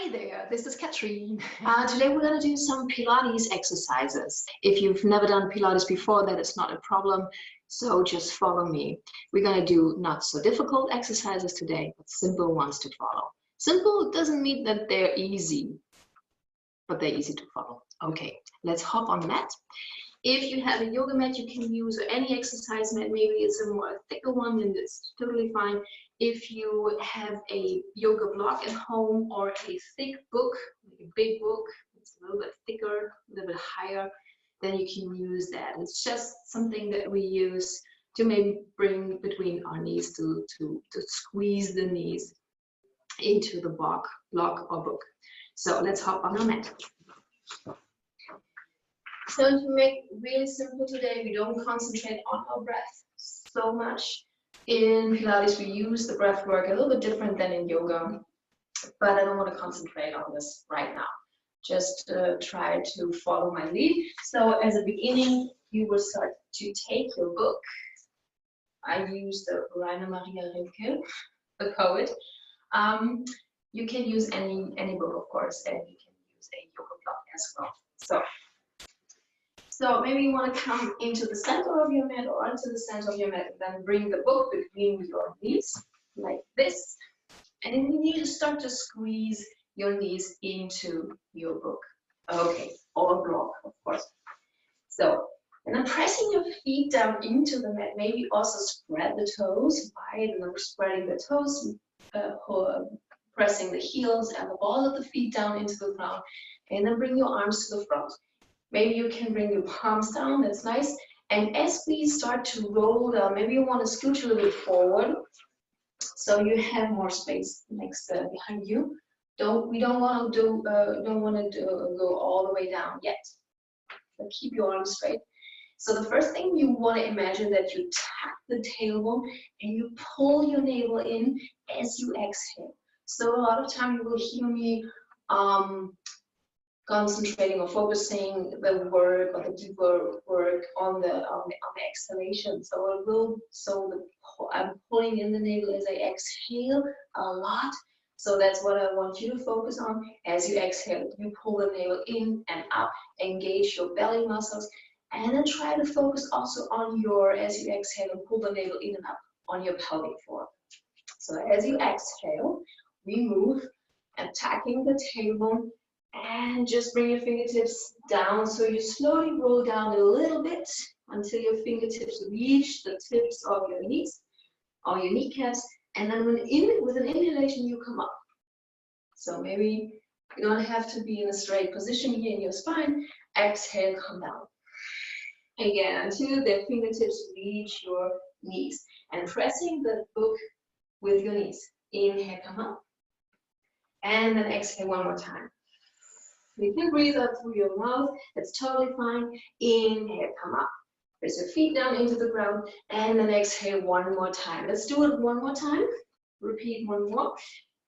Hi there, this is Katrin. Today we're going to do some Pilates exercises. If you've never done Pilates before, that is not a problem, so just follow me. We're going to do not so difficult exercises today, but simple ones to follow. Simple doesn't mean that they're easy, but they're easy to follow. Okay, let's hop on the mat. If you have a yoga mat, you can use any exercise mat. Maybe it's a more thicker one, and it's totally fine. If you have a yoga block at home or a thick book, like a big book, it's a little bit thicker, a little bit higher, then you can use that. It's just something that we use to maybe bring between our knees to squeeze the knees into the block or book. So let's hop on our mat. So to make it really simple today, we don't concentrate on our breath so much. In Pilates, we use the breath work a little bit different than in yoga, but I don't want to concentrate on this right now. Just try to follow my lead. So as a beginning, you will start to take your book. I use the Rainer Maria Rilke, the poet. You can use any book, of course, and you can use a yoga block as well. So maybe you want to come into the center of your mat or onto the center of your mat, and then bring the book between your knees like this. And then you need to start to squeeze your knees into your book. Okay, or block, of course. So, and then pressing your feet down into the mat, maybe also spread the toes, wide, and then spreading the toes, pressing the heels and the ball of the feet down into the ground, and then bring your arms to the front. Maybe you can bring your palms down, that's nice. And as we start to roll down, maybe you want to scooch a little bit forward so you have more space next behind you. We don't want to go all the way down yet. But keep your arms straight. So the first thing, you want to imagine that you tap the tailbone and you pull your navel in as you exhale. So a lot of time you will hear me concentrating or focusing the work or the deeper work on the exhalation. I'm pulling in the navel as I exhale a lot. So that's what I want you to focus on as you exhale. You pull the navel in and up, engage your belly muscles, and then try to focus also on your, as you exhale and pull the navel in and up, on your pelvic floor. So as you exhale, we move, attacking the tailbone, and just bring your fingertips down. So you slowly roll down a little bit until your fingertips reach the tips of your knees or your kneecaps. And then with an inhalation, you come up. So maybe you don't have to be in a straight position here in your spine. Exhale, come down. Again, until the fingertips reach your knees. And pressing the book with your knees. Inhale, come up. And then exhale one more time. You can breathe out through your mouth, that's totally fine. Inhale, come up. Press your feet down into the ground, and then exhale one more time. Let's do it one more time. Repeat one more.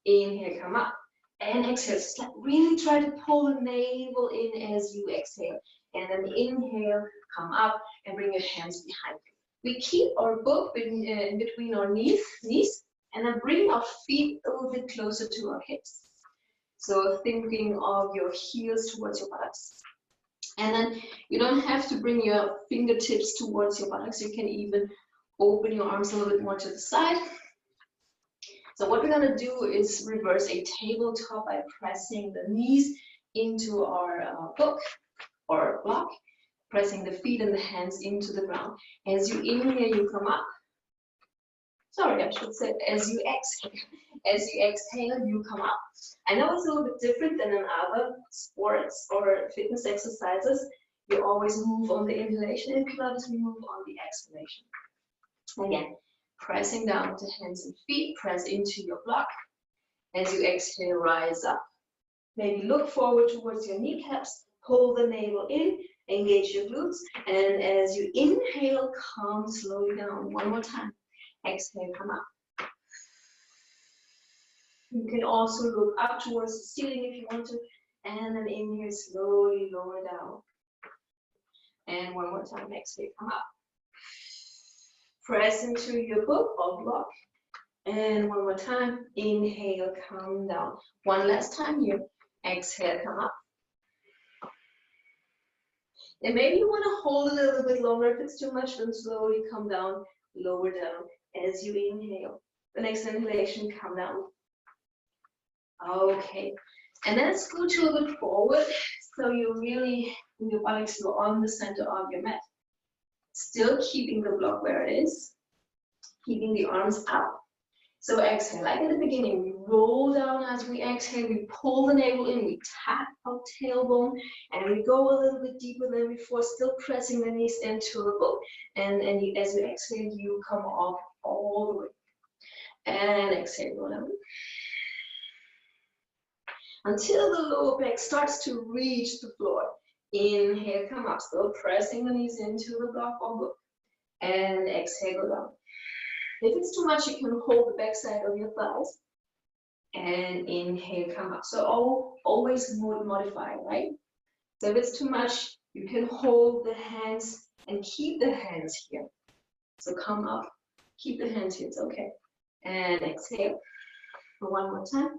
Inhale, come up. And exhale. Really try to pull the navel in as you exhale. And then inhale, come up, and bring your hands behind you. We keep our book in between our knees, and then bring our feet a little bit closer to our hips. So thinking of your heels towards your buttocks. And then you don't have to bring your fingertips towards your buttocks. You can even open your arms a little bit more to the side. So what we're going to do is reverse a tabletop by pressing the knees into our book or block, pressing the feet and the hands into the ground. As you inhale, you come up. Sorry, I should say, as you exhale, you come up. I know it's a little bit different than in other sports or fitness exercises. You always move on the inhalation. In Pilates, we move on the exhalation. Again, pressing down to hands and feet, press into your block. As you exhale, rise up. Maybe look forward towards your kneecaps, pull the navel in, engage your glutes, and as you inhale, come slowly down. One more time. Exhale, come up. You can also look up towards the ceiling if you want to, and then inhale, slowly lower down. And one more time, exhale, come up. Press into your book or block, And one more time, inhale, come down. One last time here, exhale, come up. And maybe you want to hold a little bit longer. If it's too much, then slowly come down, lower down as you inhale. The next inhalation, come down. Okay, and then scooch a little bit forward, so you're really, your body's still on the center of your mat. Still keeping the block where it is, keeping the arms up. So exhale, like at the beginning, we roll down as we exhale, we pull the navel in, we tap our tailbone, and we go a little bit deeper than before, still pressing the knees into the book. And as you exhale, you come up all the way. And exhale, go down. Until the lower back starts to reach the floor. Inhale, come up, still pressing the knees into the block or book. And exhale, go down. If it's too much, you can hold the back side of your thighs. And inhale, come up. So always modify, right? So if it's too much, you can hold the hands and keep the hands here. So come up, keep the hands here, it's okay. And exhale. One more time.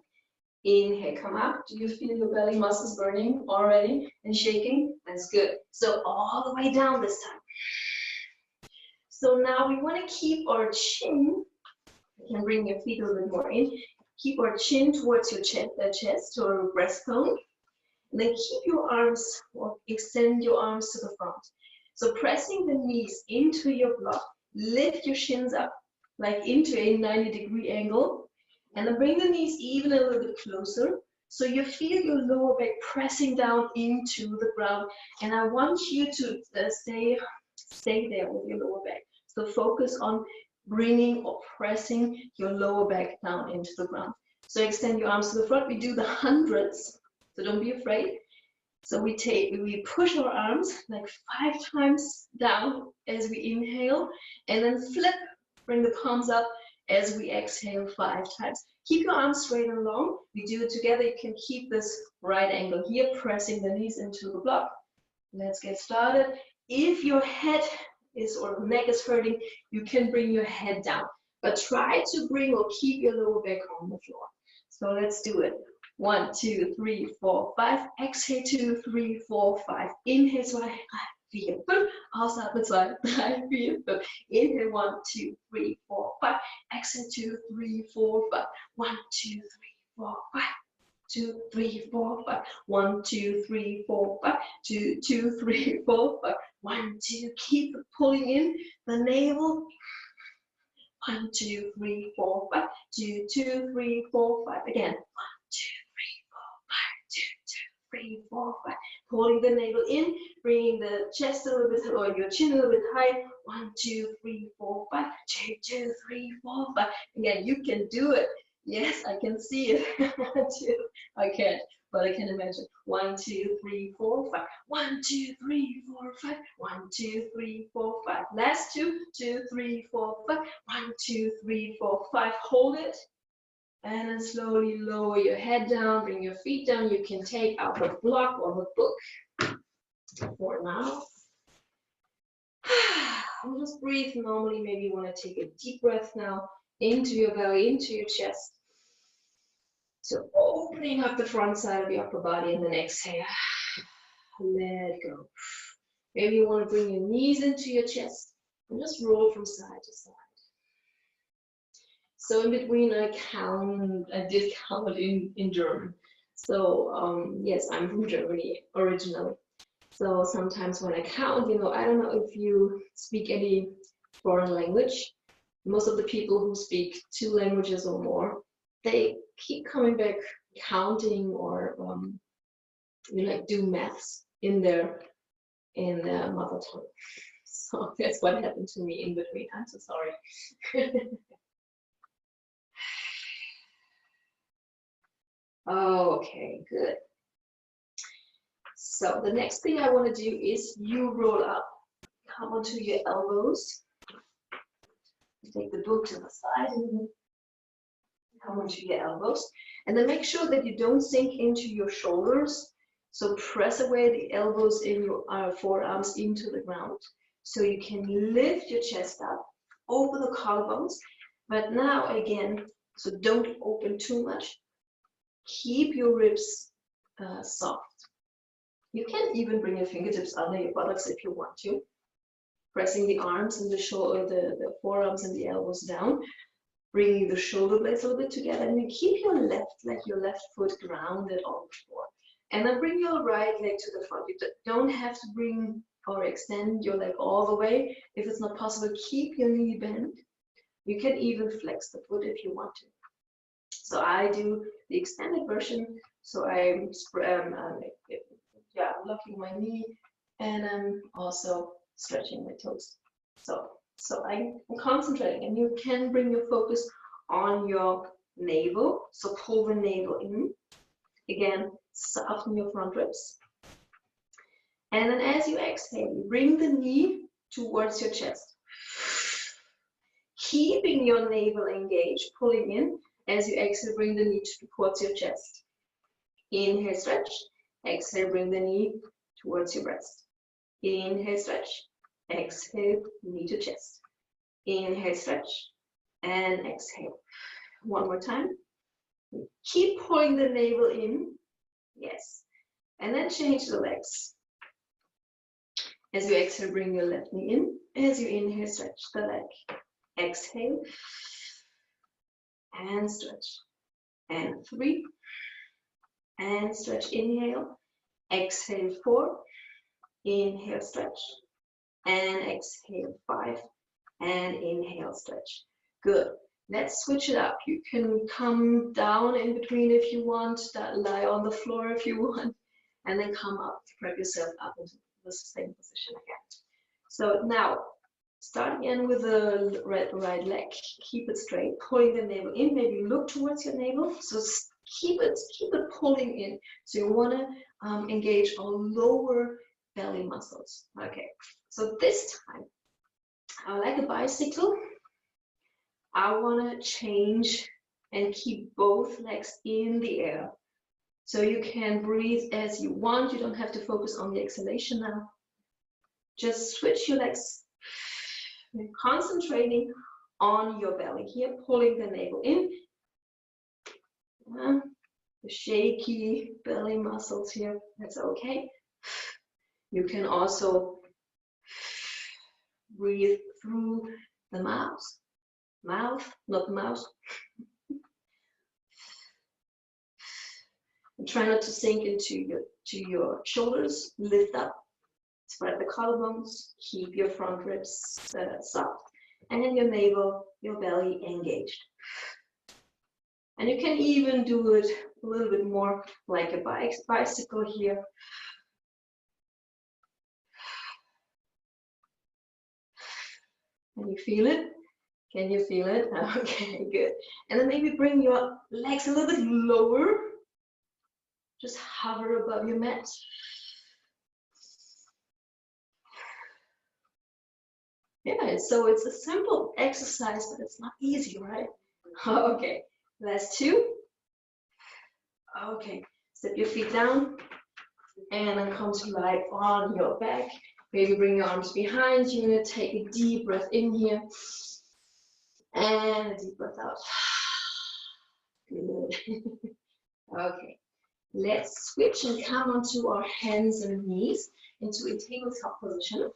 Inhale, come up. Do you feel your belly muscles burning already and shaking? That's good. So all the way down this time. So now we want to keep our chin. You can bring your feet a little bit more in. Keep our chin towards your chest or breastbone. And then keep your arms, or extend your arms to the front. So pressing the knees into your block. Lift your shins up, like into a 90-degree angle. And then bring the knees even a little bit closer. So you feel your lower back pressing down into the ground. And I want you to stay there with your lower back. So focus on bringing or pressing your lower back down into the ground. So extend your arms to the front. We do the hundreds, so don't be afraid. So we push our arms like 5 times down as we inhale, and then flip, bring the palms up as we exhale 5 times. Keep your arms straight and long. We do it together. You can keep this right angle here, pressing the knees into the block. Let's get started. If your head or the neck is hurting, you can bring your head down. But try to bring or keep your lower back on the floor. So let's do it. 1, 2, 3, 4, 5. Exhale 2, 3, 4, 5. Inhale 2, 3, 4, 5. Ausatmen 2, 3, 4, 5. Inhale 1, 2, 3, 4, 5. Exhale 2, 3, 4, 5. 1, 2, 3, 4, 5. 2, 3, 4, 5. 1, 2, 3, 4, 5. 2, 2, 3, 4, 5. 1, 2. Keep pulling in the navel. 1, 2, 3, 4, 5. 2, 2, 3, 4, 5. Again. 1, 2, 3, 4, 5. 2, 2, 3, 4, 5. Pulling the navel in, bringing the chest a little bit, or your chin a little bit high. 1, 2, 3, 4, 5. 2, 2, 3, 4, 5. Again, you can do it. Yes, I can see it. I can't, but I can imagine. 1, 2, 3, 4, 5. 1, 2, 3, 4, 5. 1, 2, 3, 4, 5. Last 2, 2, 3, 4, 5. 1, 2, 3, 4, 5. Hold it. And then slowly lower your head down, bring your feet down. You can take out the block or the book for now. And just breathe normally. Maybe you want to take a deep breath now into your belly, into your chest. So opening up the front side of your upper body, and then exhale. Let go. Maybe you want to bring your knees into your chest and just roll from side to side. So in between, I did count in German. So yes, I'm from Germany originally. So sometimes when I count, I don't know if you speak any foreign language. Most of the people who speak 2 languages or more, they keep coming back counting or do maths in their mother tongue. So that's what happened to me in between. I'm so sorry. Okay, good. So the next thing I want to do is you roll up, come onto your elbows. Take the book to the side and come onto your elbows. And then make sure that you don't sink into your shoulders. So press away the elbows in your forearms into the ground. So you can lift your chest up over the collarbones. But now again, so don't open too much. Keep your ribs soft. You can even bring your fingertips under your buttocks if you want to. Pressing the arms and the shoulder, the forearms and the elbows down. Bringing the shoulder blades a little bit together, and you keep your left leg, your left foot grounded on the floor. And then bring your right leg to the front. You don't have to bring or extend your leg all the way. If it's not possible, keep your knee bent. You can even flex the foot if you want to. So I do the extended version. So I'm locking my knee, and I'm also stretching my toes. So I'm concentrating, and you can bring your focus on your navel. So pull the navel in. Again, soften your front ribs. And then as you exhale, you bring the knee towards your chest. Keeping your navel engaged, pulling in. As you exhale, bring the knee towards your chest. Inhale, stretch. Exhale, bring the knee towards your breast. Inhale, stretch. Exhale, knee to chest. Inhale, stretch, and exhale. One more time. Keep pulling the navel in. Yes. And then change the legs. As you exhale, bring your left knee in. As you inhale, stretch the leg. Exhale. And stretch. And 3. And stretch. Inhale. Exhale, 4. Inhale, stretch. And exhale, 5. And inhale, stretch. Good. Let's switch it up. You can come down in between if you want, lie on the floor if you want, and then come up, spread yourself up into the same position again. So now, start again with the right leg. Keep it straight, pulling the navel in. Maybe look towards your navel. So keep it pulling in. So you want to engage our lower belly muscles. Okay. So this time, like a bicycle, I want to change and keep both legs in the air. So you can breathe as you want. You don't have to focus on the exhalation now. Just switch your legs. You're concentrating on your belly here, pulling the navel in. The shaky belly muscles here, that's okay. You can also breathe through the mouth, not mouth. And try not to sink into your shoulders. Lift up, spread the collarbones, keep your front ribs soft, and your navel, your belly engaged. And you can even do it a little bit more like a bicycle here. Can you feel it? Can you feel it? Okay, good. And then maybe bring your legs a little bit lower. Just hover above your mat. Yeah, so it's a simple exercise, but it's not easy, right? Okay, last 2. Okay, step your feet down and then come to lie on your back. Maybe bring your arms behind you. Take a deep breath in here and a deep breath out. Good. Okay, let's switch and come onto our hands and knees into a tabletop position.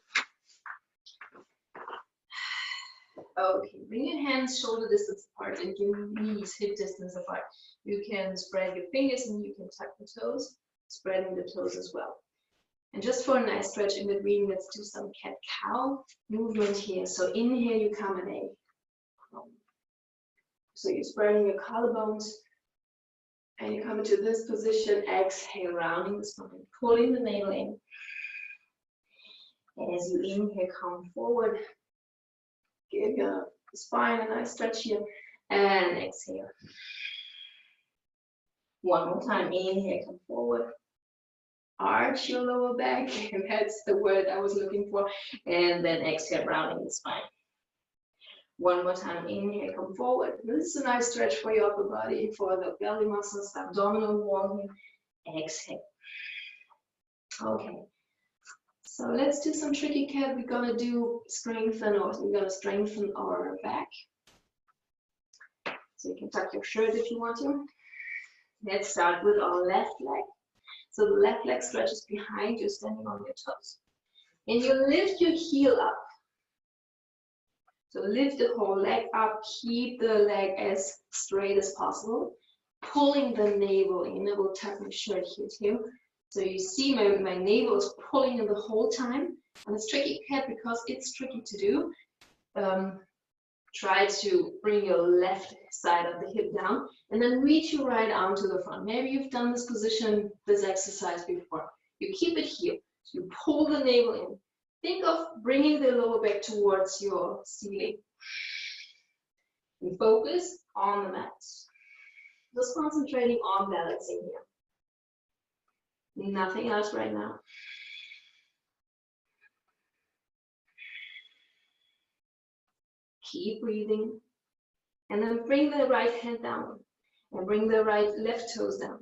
Okay, bring your hands shoulder distance apart and your knees hip distance apart. You can spread your fingers and you can tuck the toes, spreading the toes as well. And just for a nice stretch in between, let's do some cat-cow movement here. So inhale, you come in a. So you're spreading your collarbones and you come into this position. Exhale, rounding the spine, pulling the navel in. And as you inhale, come forward. Give your spine a nice stretch here. And exhale. One more time. Inhale, come forward. Arch your lower back. That's the word I was looking for. And then exhale, rounding the spine. One more time. Inhale, come forward. This is a nice stretch for your upper body, for the belly muscles, the abdominal wall here. Exhale. Okay. So let's do some tricky cat. We're gonna do strengthen our back. So you can tuck your shirt if you want to. Let's start with our left leg. So the left leg stretches behind you, standing on your toes. And you lift your heel up. So lift the whole leg up, keep the leg as straight as possible, pulling the navel in. I will tuck my shirt here too. So you see my navel is pulling in the whole time. And it's tricky, because it's tricky to do. Try to bring your left side of the hip down and then reach your right arm to the front. Maybe you've done this position, this exercise before. You keep it here. So you pull the navel in. Think of bringing the lower back towards your ceiling. And focus on the mat. Just concentrating on balancing here. Nothing else right now. Keep breathing. And then bring the right hand down. And bring the left toes down.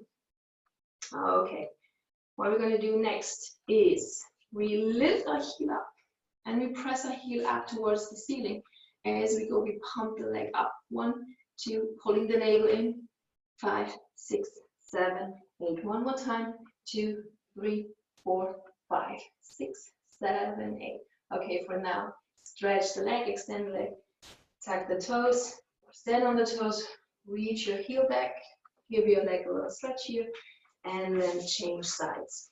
Okay. What we're going to do next is we lift our heel up. And we press our heel up towards the ceiling. As we go, we pump the leg up. 1, 2, pulling the navel in. 5, 6, 7, 8. One more time. 2, 3, 4, 5, 6, 7, 8. Okay, for now, stretch the leg, extend the leg, tuck the toes, stand on the toes, reach your heel back, give your leg a little stretch here, and then change sides.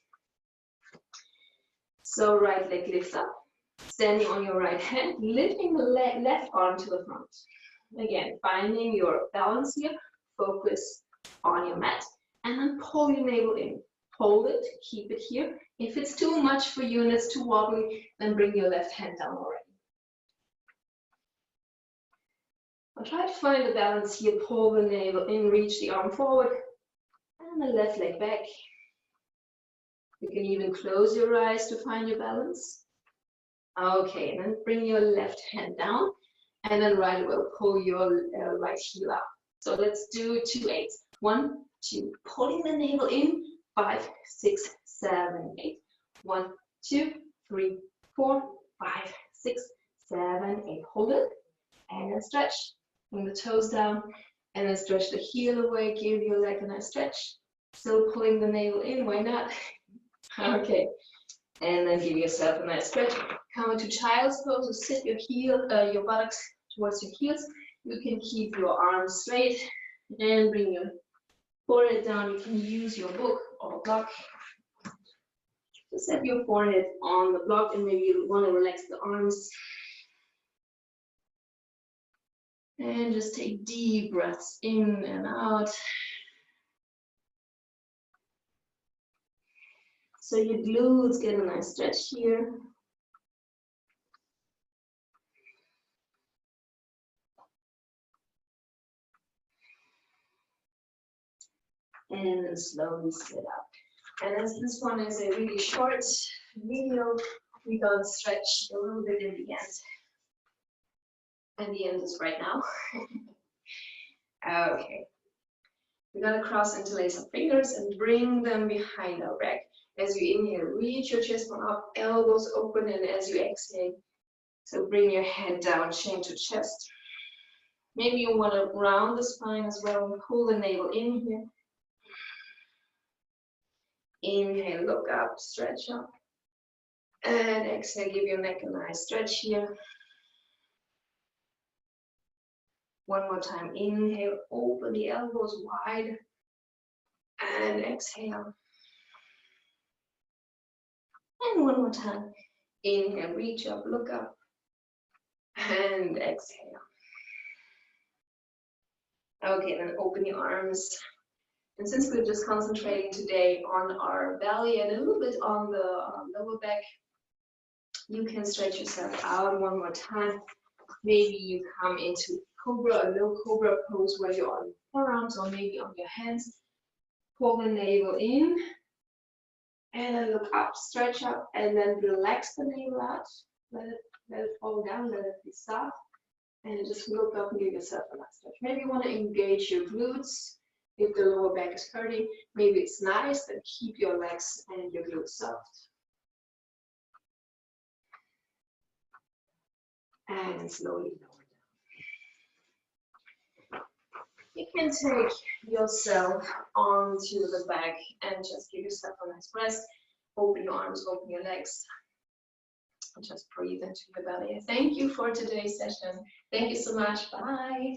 So right leg lifts up. Standing on your right hand, lifting the left arm to the front. Again, finding your balance here, focus on your mat, and then pull your navel in. Hold it, keep it here. If it's too much for you and it's too wobbly, then bring your left hand down already. I'll try to find the balance here, pull the navel in, reach the arm forward, and the left leg back. You can even close your eyes to find your balance. Okay, and then bring your left hand down, and then right will pull your right heel up. So let's do 2 8s. 1, 2, pulling the navel in. 5, 6, 7, 8. 1, 2, 3, 4, 5, 6, 7, 8. Hold it, and then stretch. Bring the toes down, and then stretch the heel away. Give your leg a nice stretch. Still pulling the navel in. Why not? Okay. And then give yourself a nice stretch. Come into child's pose. So sit your buttocks towards your heels. You can keep your arms straight and bring your forehead down. You can use your book or block. Just have your forehead on the block, and maybe you want to relax the arms. And just take deep breaths in and out. So your glutes get a nice stretch here. And then slowly sit up. And as this one is a really short video, we're going to stretch a little bit in the end. And the end is right now. Okay. We're going to cross interlace our fingers and bring them behind our back. As you inhale, reach your chest bone up, elbows open, and as you exhale, so bring your head down, chin to chest. Maybe you want to round the spine as well and pull the navel in here. Inhale, look up, stretch up. And exhale, give your neck a nice stretch here. One more time, inhale, open the elbows wide. And exhale. And one more time, inhale, reach up, look up. And exhale. Okay, then open your arms. And since we're just concentrating today on our belly and a little bit on the lower back, you can stretch yourself out one more time. Maybe you come into cobra, a low cobra pose where you're on forearms or maybe on your hands. Pull the navel in and then look up, stretch up, and then relax the navel out. Let it fall down, let it be soft. And just look up and give yourself a nice stretch. Maybe you want to engage your glutes. If the lower back is hurting, maybe it's nice, then keep your legs and your glutes soft. And slowly lower down. You can take yourself onto the back and just give yourself a nice rest. Open your arms, open your legs, and just breathe into your belly. Thank you for today's session. Thank you so much. Bye.